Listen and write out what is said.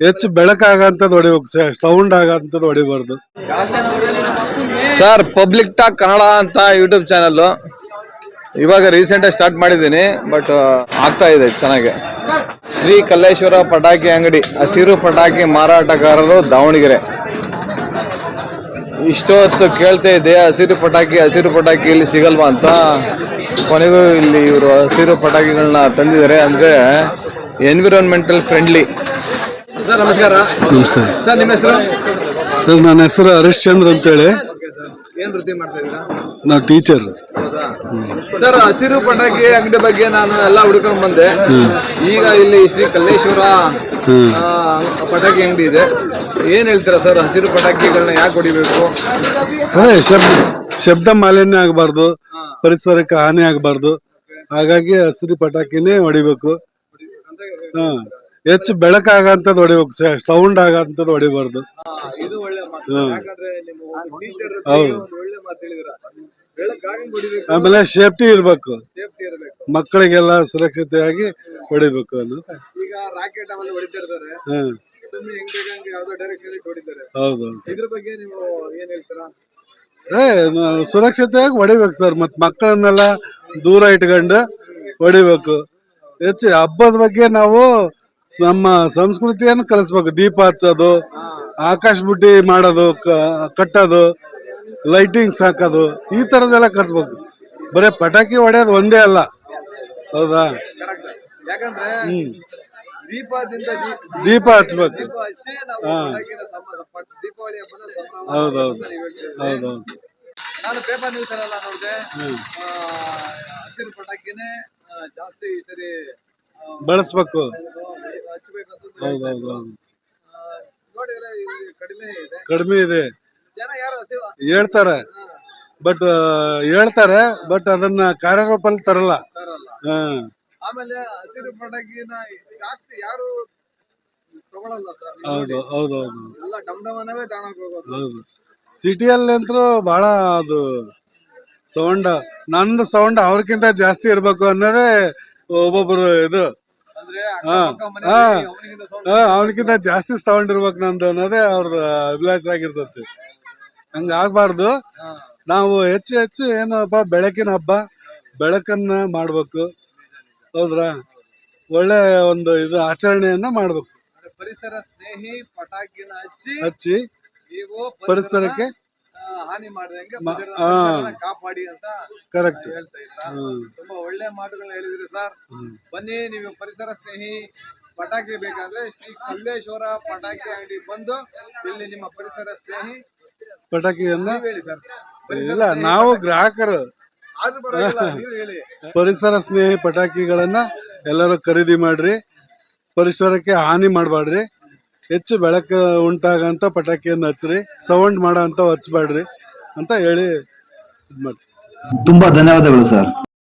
ಹೆಚ್ಚು ಬೆಳಕಾಗಂತದ್ದು ಹೊಡಿಬೇಕು, ಸೌಂಡ್ ಆಗಂತದ್ದು ಹೊಡಿಬಾರ್ದು ಸರ್. ಪಬ್ಲಿಕ್ ಟಾಕ್ ಕನ್ನಡ ಅಂತ ಯೂಟ್ಯೂಬ್ ಚಾನಲ್ ಇವಾಗ ರೀಸೆಂಟ್ ಆಗಿ ಸ್ಟಾರ್ಟ್ ಮಾಡಿದ್ದೀನಿ, ಬಟ್ ಆಗ್ತಾ ಇದೆ ಚೆನ್ನಾಗಿ. ಶ್ರೀ ಕಲ್ಲೇಶ್ವರ ಪಟಾಕಿ ಅಂಗಡಿ, ಹಸಿರು ಪಟಾಕಿ ಮಾರಾಟಗಾರರು, ದಾವಣಗೆರೆ. ಇಷ್ಟೊತ್ತು ಕೇಳ್ತಾ ಇದ್ದೆ ಹಸಿರು ಪಟಾಕಿ ಇಲ್ಲಿ ಸಿಗಲ್ವಾ ಅಂತ. ಕೊನೆಗೂ ಇಲ್ಲಿ ಇವರು ಹಸಿರು ಪಟಾಕಿಗಳನ್ನ ತಂದಿದ್ದಾರೆ, ಅಂದ್ರೆ ಎನ್ವಿರಾನ್ಮೆಂಟಲ್ ಫ್ರೆಂಡ್ಲಿ. ಸರ್ ನಮಸ್ಕಾರ. ಸರ್ ನಿಮ್ಮ ಹೆಸರು? ಸರ್ ನನ್ನ ಹೆಸರು ಹರಿಶ್ಚಂದ್ರ ಅಂತೇಳಿ. ಏನ್ ವೃತ್ತಿ ಮಾಡ್ತಾ ಇದ್ದೀರಾ? ನಾವು ಟೀಚರ್. ಸರ್, ಹಸಿರು ಪಟಾಕಿ ಅಂಗಡಿ ಬಗ್ಗೆ ನಾನು ಎಲ್ಲ ಹುಡುಕೊಂಡ್ ಬಂದೆ. ಈಗ ಇಲ್ಲಿ ಶ್ರೀ ಕಲ್ಲೇಶ್ವರ ಪಟಾಕಿ ಅಂಗಡಿ ಇದೆ. ಏನ್ ಹೇಳ್ತೀರಾ ಸರ್, ಹಸಿರು ಪಟಾಕಿಗಳನ್ನ ಯಾಕೆ ಹೊಡಿಬೇಕು? ಅದೇ ಶಬ್ದ ಮಾಲಿನ್ಯ ಆಗಬಾರ್ದು, ಪರಿಸರಕ್ಕೆ ಹಾನಿ ಆಗಬಾರ್ದು, ಹಾಗಾಗಿ ಹಸಿರು ಪಟಾಕಿನೇ ಹೊಡಿಬೇಕು. ಹೆಚ್ಚು ಬೆಳಕಾಗಂತದ್ದು ಹೊಡಿಬೇಕು, ಸೌಂಡ್ ಆಗಂತದ್ದು ಹೊಡಿಬಾರ್ದು. ಇದು ಒಳ್ಳೆ ಮಾತು. ಯಾಕಂದ್ರೆ ನಿಮ್ಮ ಟೀಚರ್ ಹೌದು. ಒಳ್ಳೆ ಮಾತು ಹೇಳಿದ್ರ. ಬೆಳಕಾಗಿ ಹೊಡಿಬೇಕು, ಆಮೇಲೆ ಸೇಫ್ಟಿ ಇರ್ಬೇಕು, ಸೇಫ್ಟಿ ಇರಬೇಕು, ಮಕ್ಕಳಿಗೆಲ್ಲ ಸುರಕ್ಷತೆಯಾಗಿ ಹೊಡಿಬೇಕು ಅನ್ನೋದು. ಈಗ ರಾಕೆಟ್ ಆಮೇಲೆ ಹೊಡಿತಿರ್ತಾರೆ, ಸುಮ್ಮನೆ ಹೆಂಗ್ ಬೇಕಂಗೆ ಯಾವ್ದೋ ಡೈರೆಕ್ಷನ್ ಇಟ್ಟು ಹೊಡಿತಾರೆ. ಹೌದು. ಇದ್ರ ಬಗ್ಗೆ ನೀವು ಏನ್ ಹೇಳ್ತೀರಾ? ನಾವು ಸುರಕ್ಷತೆಯಾಗಿ ಹೊಡಿಬೇಕು ಸರ್. ಮತ್ ಮಕ್ಕಳನ್ನೆಲ್ಲ ದೂರ ಇಟ್ಕೊಂಡು ಹೊಡಿಬೇಕು. ಹೆಚ್ಚು ಹಬ್ಬದ ಬಗ್ಗೆ ನಾವು ನಮ್ಮ ಸಂಸ್ಕೃತಿಯನ್ನು ಕಲಿಸ್ಬೇಕು. ದೀಪ ಹಚ್ಚೋದು, ಆಕಾಶ ಬುಟ್ಟಿ ಮಾಡೋದು, ಕಟ್ಟೋದು, ಲೈಟಿಂಗ್ಸ್ ಹಾಕೋದು, ಈ ತರದೆಲ್ಲ ಕಲಿಸ್ಬೇಕು. ಬರೀ ಪಟಾಕಿ ಹೊಡೆಯೋದು ಒಂದೇ ಅಲ್ಲ, ಹೌದಾ? ಯಾಕಂದ್ರೆ ದೀಪ ಹಚ್ಬೇಕು. ದೀಪಾವಳಿ ಹೌದೌದು ಹೌದೌದು. ನಾನು ಪೇಪರ್ ನ್ಯೂಸ್ ಎಲ್ಲ ನೋಡಿದೆ, ಹಸಿರು ಪಟಾಕಿನೇ ಜಾಸ್ತಿ ಈ ಸರಿ ಬಳಸ್ಬೇಕು. ಹಚ್ಬೇಕಂತ ಹೌದೌದು. ನೋಡಿದ್ರೆ ಇಲ್ಲಿ ಕಡಿಮೆ ಇದೆ ಜನ ಯಾರು ಹೇಳ್ತಾರೆ, ಬಟ್ ಅದನ್ನ ಕಾರ್ಯರೂಪಲ್ಲಿ ತರಲ್ಲ. ಆಮೇಲೆ ಹಸಿರು ಪಟಾಕಿನ ಜಾಸ್ತಿ ಯಾರು ತಗೊಳಲ್ಲ ಸರ್. ಹೌದು. ಎಲ್ಲ ಡಮ್ಡಮನವೇ ತಗೊಳಕ್ ಹೋಗೋದು. ಹೌದು. ಸಿಟಿಯಲ್ಲಿ ಅಂತೂ ಬಹಳ ಅದು ಸೌಂಡ್, ನಂದು ಸೌಂಡ್ ಅವ್ರಕ್ಕಿಂತ ಜಾಸ್ತಿ ಇರ್ಬೇಕು ಅನ್ನೋದೇ ಒಬ್ಬೊಬ್ರು ಇದು. ಅವನಕ್ಕಿಂತ ಜಾಸ್ತಿ ಸೌಂಡ್ ಇರ್ಬೇಕು ನಂದು ಅನ್ನೋದೇ ಅವ್ರದ್ದು ಅಭಿಲಾಷೆ ಆಗಿರ್ತತಿ. ಹಂಗ ಆಗ್ಬಾರ್ದು. ನಾವು ಹೆಚ್ಚು ಏನಪ್ಪ, ಬೆಳಕಿನ ಹಬ್ಬ, ಬೆಳಕನ್ನ ಮಾಡ್ಬೇಕು, ಹೌದ್ರಾ? ಒಳ್ಳೆ ಒಂದು ಇದು ಆಚರಣೆಯನ್ನ ಮಾಡ್ಬೇಕು. ಪರಿಸರ ಸ್ನೇಹಿ ಪಟಾಕಿನ ಹಚ್ಚಿ ನೀವು ಪರಿಸರಕ್ಕೆ ಹಾನಿ ಮಾಡದಂಗೆ ಕಾಪಾಡಿ ಅಂತ ಕರೆಕ್ಟ್ ಹೇಳ್ತಾ ಇದ್ರ. ತುಂಬಾ ಒಳ್ಳೆ ಮಾತುಗಳನ್ನ ಹೇಳಿದ್ರಿ ಸರ್. ಬನ್ನಿ, ನೀವು ಪರಿಸರ ಸ್ನೇಹಿ ಪಟಾಕಿ ಬೇಕಾದ್ರೆ ಶ್ರೀ ಕಲ್ಲೇಶ್ವರ ಪಟಾಕಿ ಅಂಗಡಿ ಬಂದು ಇಲ್ಲಿ ನಿಮ್ಮ ಪರಿಸರ ಸ್ನೇಹಿ ಪಟಾಕಿಯನ್ನ ಹೇಳಿ ಸರ್. ಇಲ್ಲ, ನಾವು ಗ್ರಾಹಕರು. ಆದ್ರೂ ಪರವಾಗಿಲ್ಲ, ನೀವು ಹೇಳಿ. ಪರಿಸರ ಸ್ನೇಹಿ ಪಟಾಕಿಗಳನ್ನ ಎಲ್ಲರೂ ಖರೀದಿ ಮಾಡ್ರಿ, ಪರಿಸರಕ್ಕೆ ಹಾನಿ ಮಾಡಬೇಡ್ರಿ, ಹೆಚ್ಚು ಬೆಳಕು ಉಂಟಾಗಂತ ಪಟಾಕಿಯನ್ನು ಹಚ್ಚ್ರಿ, ಸೌಂಡ್ ಮಾಡೋ ಅಂತ ಹಚ್ಬೇಡ್ರಿ ಅಂತ ಹೇಳಿ ಇದ್ ಮಾಡ್ತೀವಿ. ತುಂಬಾ ಧನ್ಯವಾದಗಳು ಸರ್.